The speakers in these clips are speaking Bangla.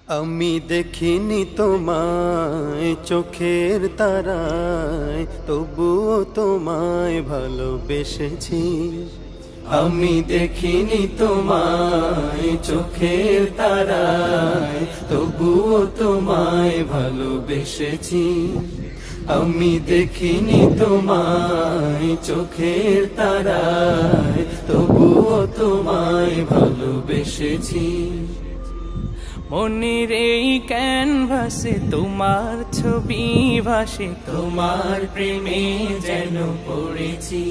আমি দেখিনি তোমায় চোখের তারায়, তবুও তোমায় ভালোবেসেছি। আমি দেখিনি তোমায় চোখের তারায়, তবুও তোমায় ভালোবেসেছি। আমি দেখিনি তোমায় চোখের তারায়, তবুও তোমায় ভালোবেসেছি। মনের এই ক্যানভাসে তোমার ছবি ভাসে, তোমার প্রেমে যেন পড়েছি।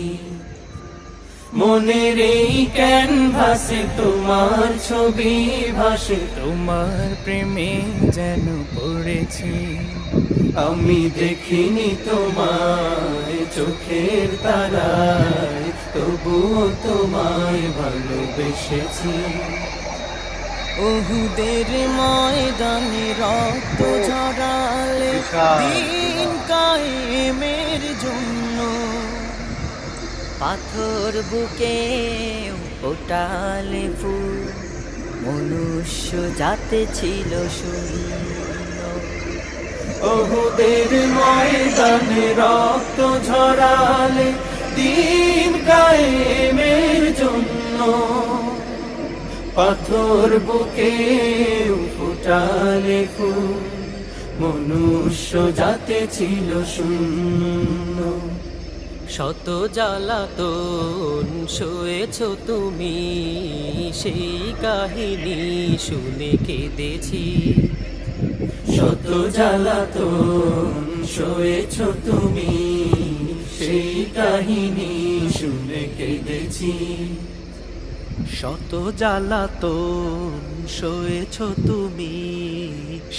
মনের এই ক্যানভাসে তোমার ছবি ভাসে, তোমার প্রেমে যেন পড়েছি। আমি দেখিনি তোমায় চোখের তারায়, তবুও তোমায় ভালোবেসেছি। ওহুদের ময়দানে রক্ত ঝরালে দিন কায়েমের জন্য, পাথর বুকে ফোটালে ফুল, মনুষ্য জাতে ছিল শূন্য। ওহুদের ময়দানে রক্ত ঝরালে দিন কায়েমের জন্য, পাথর বুকে ফুটালে ফুল, মনুষ্য জাতে ছিল শূন্য। শত জ্বালাতন সয়েছ তুমি, সেই কাহিনী শুনে কেঁদেছি। শত জ্বালাতন সয়েছ তুমি, সেই কাহিনী শুনে কেঁদেছি। শত জ্বালাতন সয়েছ তুমি,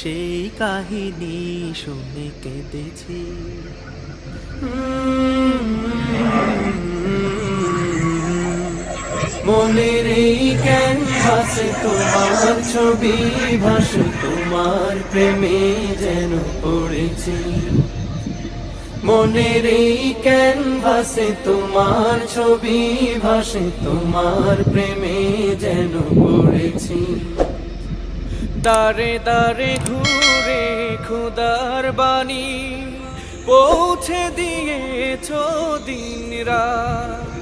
সেই কাহিনী শুনে কেঁদেছি। মনের এই ক্যানভাসে তোমার ছবি ভাসে, তোমার প্রেমে যেন পড়েছি। মনের এই ক্যানভাসে তোমার ছবি ভাসে, তোমার প্রেমে যেন পড়েছি। দারে দারে ঘুরে খুদার বাণী পৌঁছে দিয়েছ দিন রাত,